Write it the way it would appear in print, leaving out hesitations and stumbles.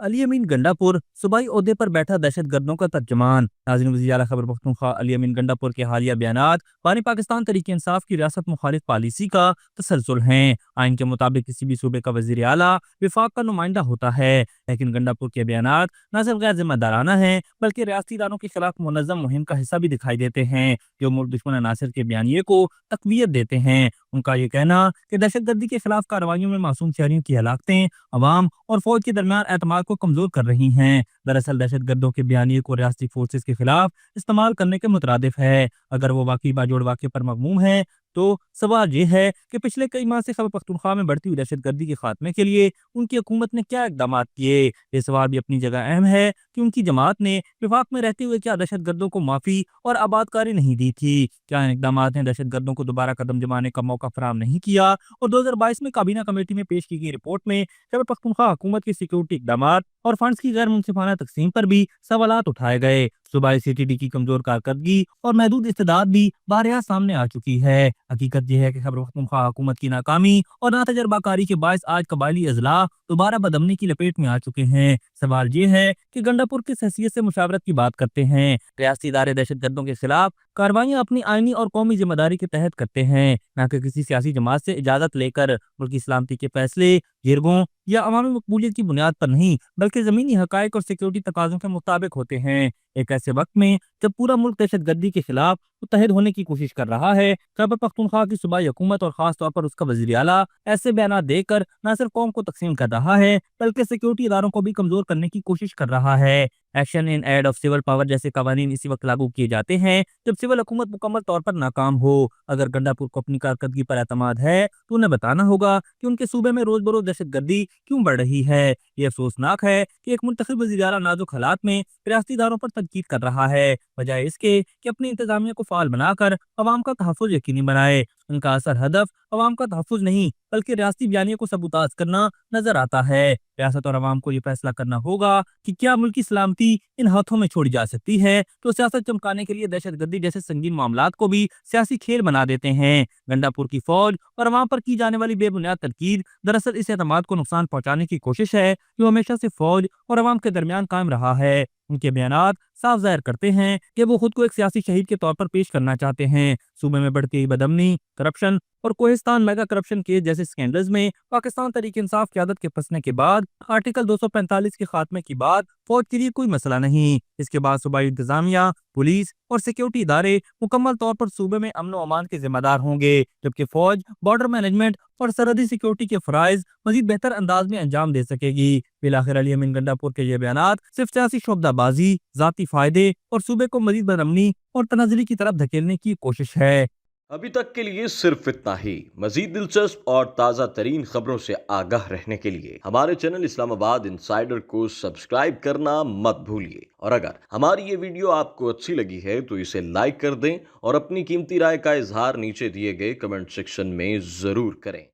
अली अमीन गंडापुर सूबाई ओहदे पर बैठा दहशत गर्दों का तर्जमान। नाज़रीन, वज़ीर आला खैबर पख्तूनख्वा अली अमीन गंडापुर के हालिया बयानात बानी पाकिस्तान तहरीक इंसाफ की रियासत मुखालिफ पॉलिसी का तसलसल हैं। आइन के मुताबिक किसी भी सूबे का वज़ीर आला विफाक का नुमाइंदा होता है, लेकिन गंडापुर के बयानात न सिर्फ गैर जिम्मेदाराना हैं बल्कि रियासती इदारों के खिलाफ मुनज़्ज़म मुहिम का हिस्सा भी दिखाई देते हैं, जो मुल्क दुश्मन अनासर के बयानिए को तकवीत देते हैं। उनका ये कहना कि दहशतगर्दी के खिलाफ कार्रवाइयों में मासूम शहरियों की हलाकतें अवाम और फौज के दरमियान एतमाद को कमजोर कर रही हैं। दरअसल दहशतगर्दों के बयानिए को रियासती फोर्सेस के खिलाफ इस्तेमाल करने के मुतरादिफ है। अगर वो वाकई बाजोड़ वाक़े पर मज़मूम है तो सवाल ये है कि पिछले कई माह से खैबर पख्तूनख्वा में बढ़ती हुई दहशतगर्दी के खात्मे के लिए उनकी हुकूमत ने क्या इकदाम किए। ये सवाल भी अपनी जगह अहम है कि उनकी जमात ने विफाक में रहते हुए क्या दहशतगर्दों को माफ़ी और आबादकारी नहीं दी थी। क्या इन इकदाम ने दहशतगर्दों को दोबारा कदम जमाने का मौका फराहम नहीं किया। और 2022 में काबीना कमेटी में पेश की गई रिपोर्ट में खैबर पख्तूनख्वा हुकूमत की सिक्योरिटी इकदाम और फंड्स की गैर मुनसिफाना तकसीम पर भी सवालात उठाए गए। सूबाई सीटीडी की कमजोर कारकर्दगी और महदूद इस्तेदाद भी बारहा सामने आ चुकी है। हकीकत यह है कि खैबर पख्तूनख्वा हुकूमत की नाकामी और नातजर्बाकारी के बायस आज कबायली अजला दोबारा बदमनी की लपेट में आ चुके हैं। सवाल ये है कि गंडापुर किस हैसियत से मुशावरत की बात करते हैं। रियासती इदारे दहशतगर्दों के खिलाफ कार्रवाइयाँ अपनी आईनी और कौमी जिम्मेदारी के तहत करते हैं, न कि किसी सियासी जमात से इजाजत लेकर। मुल्क की सलामती के फैसले गिरगों या अवामी मकबूलियत की बुनियाद पर नहीं बल्कि जमीनी हकायक और सिक्योरिटी तकाजों के मुताबिक होते हैं। एक ऐसे वक्त में जब पूरा मुल्क दहशतगर्दी के खिलाफ मुत्तहिद होने की कोशिश कर रहा है, खैबर पख्तूनख्वा की सूबाई हुकूमत और खास तौर पर उसका वज़ीर आला ऐसे बयान देकर न सिर्फ कौम को तकसीम कर रहा है बल्कि सिक्योरिटी इदारों को भी कमजोर करने की कोशिश कर रहा है। Action in aid of civil power जैसे कवानीन इसी वक्त लागू किए जाते हैं जब सिविल हुकूमत मुकम्मल तौर पर नाकाम हो। अगर गंडापुर को अपनी कारकर्दगी पर एतमाद है तो उन्हें बताना होगा कि उनके सूबे में रोज बरोज दहशतगर्दी क्यों बढ़ रही है। यह अफसोसनाक है कि एक मुंतखब वज़ीर आला नाजुक हालात में रियासती इदारों पर तनकीद कर रहा है, बजाय इसके कि अपनी इंतजामिया को फाल बनाकर अवाम का तहफ़्फ़ुज़ यकीनी बनाए। उनका असर हदफ अवाम का तहफ़्फ़ुज़ नहीं बल्कि रियासती बयानियों को सबूताज करना नजर आता है। रियासत और अवाम को ये फैसला करना होगा कि क्या मुल्क की सलामती इन हाथों में छोड़ी जा सकती है तो सियासत चमकाने के लिए दहशतगर्दी जैसे संगीन मामलात को भी सियासी खेल बना देते हैं। गंडापुर की फौज और अवाम पर की जाने वाली बेबुनियाद तनकीद दरअसल इस एतमाद को नुकसान पहुंचाने की कोशिश है जो हमेशा से फौज और अवाम के दरमियान कायम रहा है। उनके बयानात साफ जाहिर करते हैं कि वो खुद को एक सियासी शहीद के तौर पर पेश करना चाहते हैं। सूबे में बढ़ती हुई बदमनी, करप्शन और कोहिस्तान मेगा करप्शन केस जैसे स्कैंडल्स में पाकिस्तान तहरीक इंसाफ क़यादत के फंसने के बाद आर्टिकल 245 के खात्मे की बात फौज के लिए कोई मसला नहीं। इसके बाद सूबाई इंतजामिया, पुलिस और सिक्योरिटी इदारे मुकम्मल तौर पर सूबे में अमन व अमान के जिम्मेदार होंगे, जबकि फौज बॉर्डर मैनेजमेंट और सरहदी सिक्योरिटी के फराइज मजीद बेहतर अंदाज में अंजाम दे सकेगी। बिलाखिर अली अमीन गंडापुर के ये बयानात सिर्फ सियासी शोबदाबाजी, जाती फायदे और सूबे को मजीद बदअमनी और तनाज़ुली की तरफ धकेलने की कोशिश है। अभी तक के लिए सिर्फ इतना ही। मजीद दिलचस्प और ताज़ा तरीन खबरों से आगाह रहने के लिए हमारे चैनल इस्लामाबाद इंसाइडर को सब्सक्राइब करना मत भूलिए। और अगर हमारी ये वीडियो आपको अच्छी लगी है तो इसे लाइक कर दें और अपनी कीमती राय का इजहार नीचे दिए गए कमेंट सेक्शन में जरूर करें।